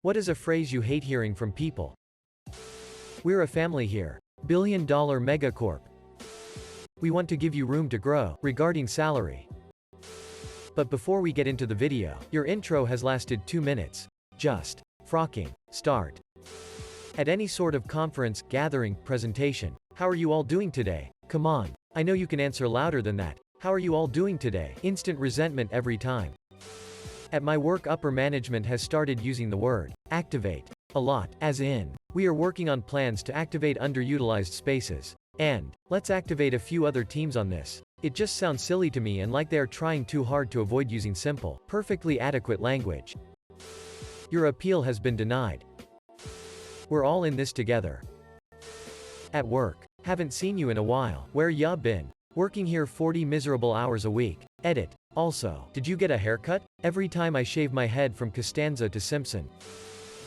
What is a phrase you hate hearing from people? We're a family here. Billion-dollar megacorp. We want to give you room to grow, regarding salary. But before we get into the video, your intro has lasted 2 minutes. Just frocking. Start. At any sort of conference, gathering, presentation. How are you all doing today? Come on. I know you can answer louder than that. How are you all doing today? Instant resentment every time. At my work, upper management has started using the word activate a lot, as in, we are working on plans to activate underutilized spaces. And let's activate a few other teams on this. It just sounds silly to me and like they are trying too hard to avoid using simple, perfectly adequate language. Your appeal has been denied. We're all in this together. At work. Haven't seen you in a while. Where ya been? Working here 40 miserable hours a week. Edit. Also, did you get a haircut? Every time I shave my head from Costanza to Simpson.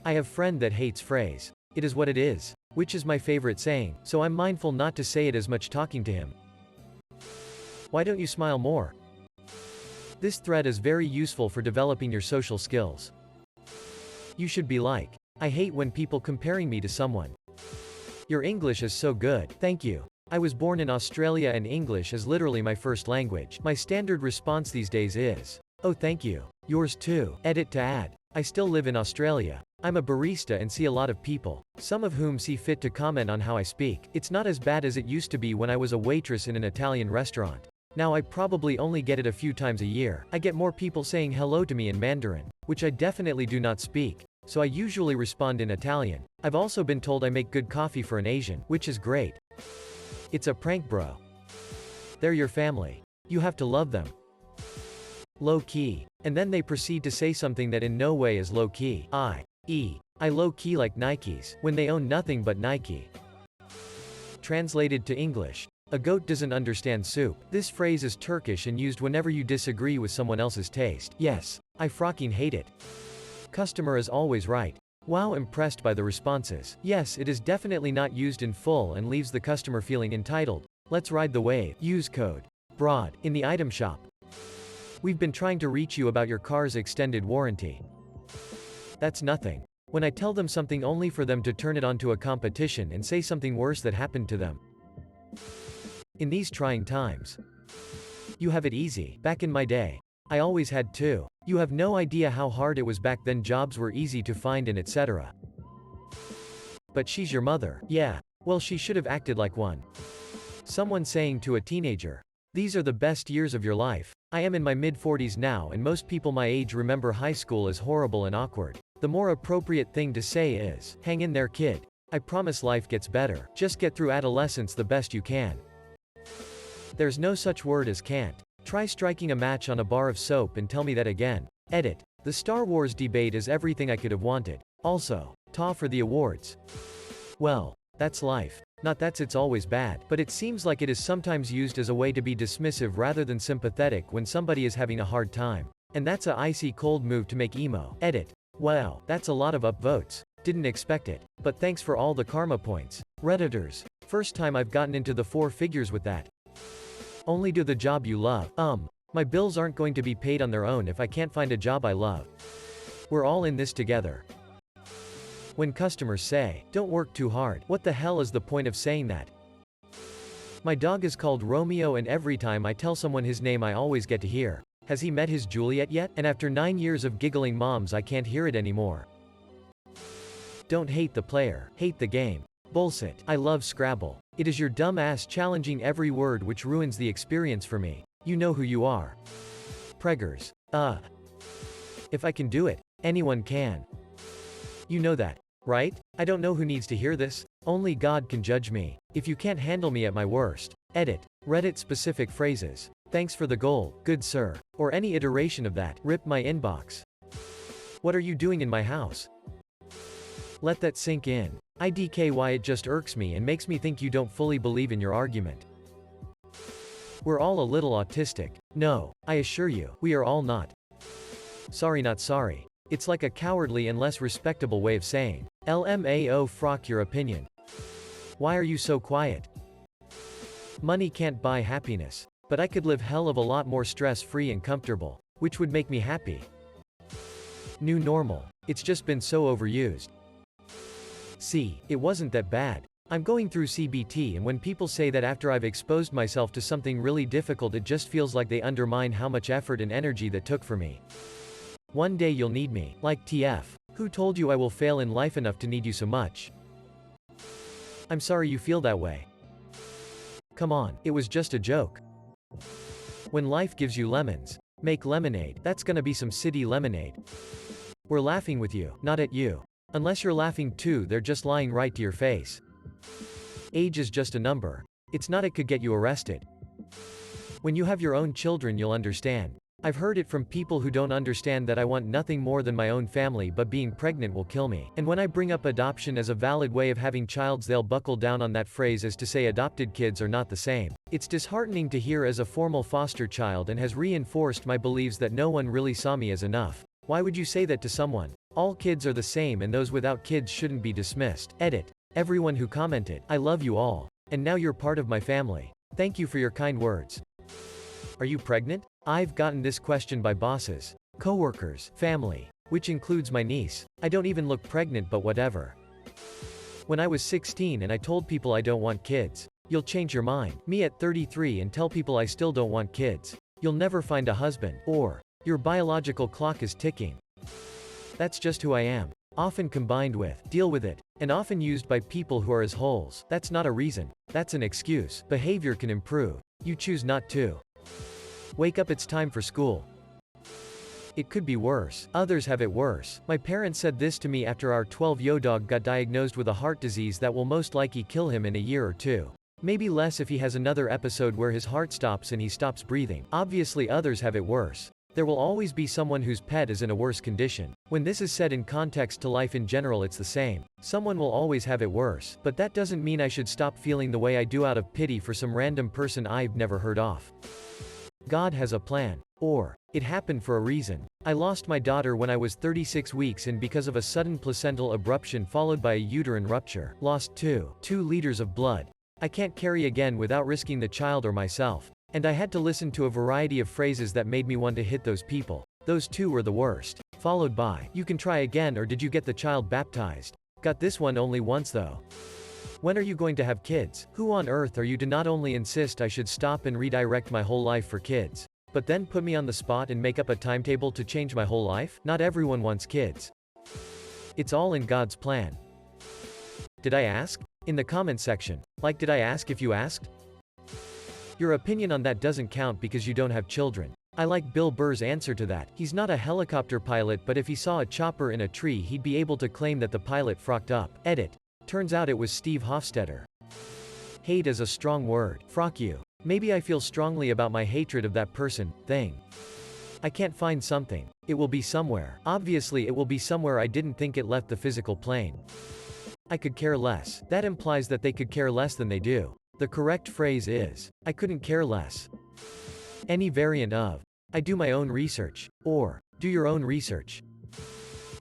I have friend that hates phrase. It is what it is. Which is my favorite saying, so I'm mindful not to say it as much talking to him. Why don't you smile more? This thread is very useful for developing your social skills. You should be like. I hate when people comparing me to someone. Your English is so good, thank you. I was born in Australia and English is literally my first language. My standard response these days is, oh thank you. Yours too. Edit to add. I still live in Australia. I'm a barista and see a lot of people, some of whom see fit to comment on how I speak. It's not as bad as it used to be when I was a waitress in an Italian restaurant. Now I probably only get it a few times a year. I get more people saying hello to me in Mandarin, which I definitely do not speak. So I usually respond in Italian. I've also been told I make good coffee for an Asian, which is great. It's a prank, bro. They're your family. You have to love them. Low key. And then they proceed to say something that in no way is low key. I low key like Nikes, when they own nothing but Nike. Translated to English. A goat doesn't understand soup. This phrase is Turkish and used whenever you disagree with someone else's taste. Yes, I frocking hate it. Customer is always right. Wow, impressed by the responses. Yes, it is definitely not used in full and leaves the customer feeling entitled. Let's ride the wave. Use code BROAD in the item shop. We've been trying to reach you about your car's extended warranty. That's nothing. When I tell them something only for them to turn it onto a competition and say something worse that happened to them. In these trying times. You have it easy. Back in my day. I always had to. You have no idea how hard it was back then. Jobs were easy to find and etc. But she's your mother. Yeah. Well, she should have acted like one. Someone saying to a teenager. These are the best years of your life. I am in my mid-40s now and most people my age remember high school as horrible and awkward. The more appropriate thing to say is, hang in there kid. I promise life gets better. Just get through adolescence the best you can. There's no such word as can't. Try striking a match on a bar of soap and tell me that again. Edit. The Star Wars debate is everything I could have wanted. Also, ta for the awards. Well, that's life. Not that it's always bad, but it seems like it is sometimes used as a way to be dismissive rather than sympathetic when somebody is having a hard time. And that's a icy cold move to make emo. Edit. Wow, that's a lot of upvotes. Didn't expect it. But thanks for all the karma points. Redditors. First time I've gotten into the 4 figures with that. Only do the job you love. My bills aren't going to be paid on their own if I can't find a job I love. We're all in this together. When customers say, don't work too hard, what the hell is the point of saying that? My dog is called Romeo and every time I tell someone his name I always get to hear, has he met his Juliet yet? And after 9 years of giggling moms I can't hear it anymore. Don't hate the player, hate the game. Bullshit. I love Scrabble. It is your dumb ass challenging every word which ruins the experience for me. You know who you are. Preggers. If I can do it, anyone can. You know that, right? I don't know who needs to hear this. Only God can judge me. If you can't handle me at my worst. Edit. Reddit specific phrases. Thanks for the gold, good sir. Or any iteration of that. Rip my inbox. What are you doing in my house? Let that sink in. Why it just irks me and makes me think you don't fully believe in your argument. We're all a little autistic. No, I assure you, we are all not. Sorry not sorry. It's like a cowardly and less respectable way of saying, LMAO frock your opinion. Why are you so quiet? Money can't buy happiness. But I could live hell of a lot more stress-free and comfortable. Which would make me happy. New normal. It's just been so overused. See, it wasn't that bad. I'm going through CBT, and when people say that after I've exposed myself to something really difficult, it just feels like they undermine how much effort and energy that took for me. One day you'll need me. Like TF. Who told you I will fail in life enough to need you so much? I'm sorry you feel that way. Come on, it was just a joke. When life gives you lemons, make lemonade. That's gonna be some city lemonade. We're laughing with you, not at you. Unless you're laughing too, they're just lying right to your face. Age is just a number. It's not it could get you arrested. When you have your own children, you'll understand. I've heard it from people who don't understand that I want nothing more than my own family, but being pregnant will kill me. And when I bring up adoption as a valid way of having childs, they'll buckle down on that phrase as to say adopted kids are not the same. It's disheartening to hear as a formal foster child, and has reinforced my beliefs that no one really saw me as enough. Why would you say that to someone? All kids are the same, and those without kids shouldn't be dismissed. Edit. Everyone who commented, I love you all. And now you're part of my family. Thank you for your kind words. Are you pregnant? I've gotten this question by bosses, coworkers, family, which includes my niece. I don't even look pregnant, but whatever. When I was 16 and I told people I don't want kids. You'll change your mind. Me at 33 and tell people I still don't want kids. You'll never find a husband. Or, your biological clock is ticking. That's just who I am. Often combined with, deal with it, and often used by people who are as holes. That's not a reason. That's an excuse. Behavior can improve. You choose not to. Wake up, it's time for school. It could be worse. Others have it worse. My parents said this to me after our 12-year-old dog got diagnosed with a heart disease that will most likely kill him in a year or two. Maybe less if he has another episode where his heart stops and he stops breathing. Obviously others have it worse. There will always be someone whose pet is in a worse condition. When this is said in context to life in general, it's the same. Someone will always have it worse, but that doesn't mean I should stop feeling the way I do out of pity for some random person I've never heard of. God has a plan. Or, it happened for a reason. I lost my daughter when I was 36 weeks in because of a sudden placental abruption followed by a uterine rupture. Lost 2 liters of blood. I can't carry again without risking the child or myself. And I had to listen to a variety of phrases that made me want to hit those people. Those 2 were the worst. Followed by, you can try again, or did you get the child baptized? Got this one only once though. When are you going to have kids? Who on earth are you to not only insist I should stop and redirect my whole life for kids, but then put me on the spot and make up a timetable to change my whole life? Not everyone wants kids. It's all in God's plan. Did I ask? In the comment section. Like, did I ask if you asked? Your opinion on that doesn't count because you don't have children. I like Bill Burr's answer to that. He's not a helicopter pilot, but if he saw a chopper in a tree, he'd be able to claim that the pilot frocked up. Edit. Turns out it was Steve Hofstetter. Hate is a strong word. Frock you. Maybe I feel strongly about my hatred of that person, thing. I can't find something. It will be somewhere. Obviously it will be somewhere I didn't think it left the physical plane. I could care less. That implies that they could care less than they do. The correct phrase is, I couldn't care less. Any variant of, I do my own research. Or, do your own research.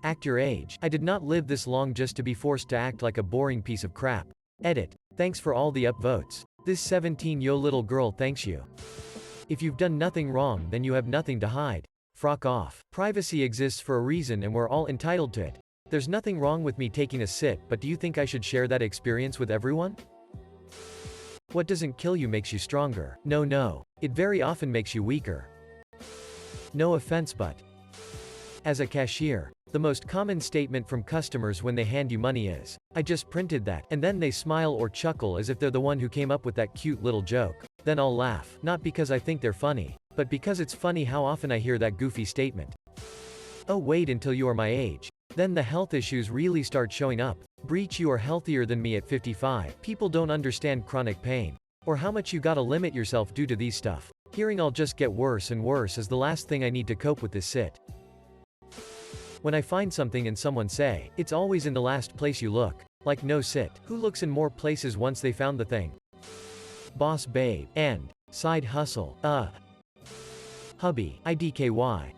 Act your age. I did not live this long just to be forced to act like a boring piece of crap. Edit. Thanks for all the upvotes. This 17-year-old little girl thanks you. If you've done nothing wrong, then you have nothing to hide. Frock off. Privacy exists for a reason and we're all entitled to it. There's nothing wrong with me taking a sit, but do you think I should share that experience with everyone? What doesn't kill you makes you stronger. No. It very often makes you weaker. No offense, but as a cashier, the most common statement from customers when they hand you money is, I just printed that, and then they smile or chuckle as if they're the one who came up with that cute little joke. Then I'll laugh, not because I think they're funny, but because it's funny how often I hear that goofy statement. Oh, wait until you are my age. Then the health issues really start showing up. Breach, you are healthier than me at 55. People don't understand chronic pain. Or how much you gotta limit yourself due to these stuff. Hearing I'll just get worse and worse is the last thing I need to cope with this sit. When I find something and someone say, it's always in the last place you look. Like, no sit. Who looks in more places once they found the thing? Boss babe. And side hustle. Hubby. IDKY.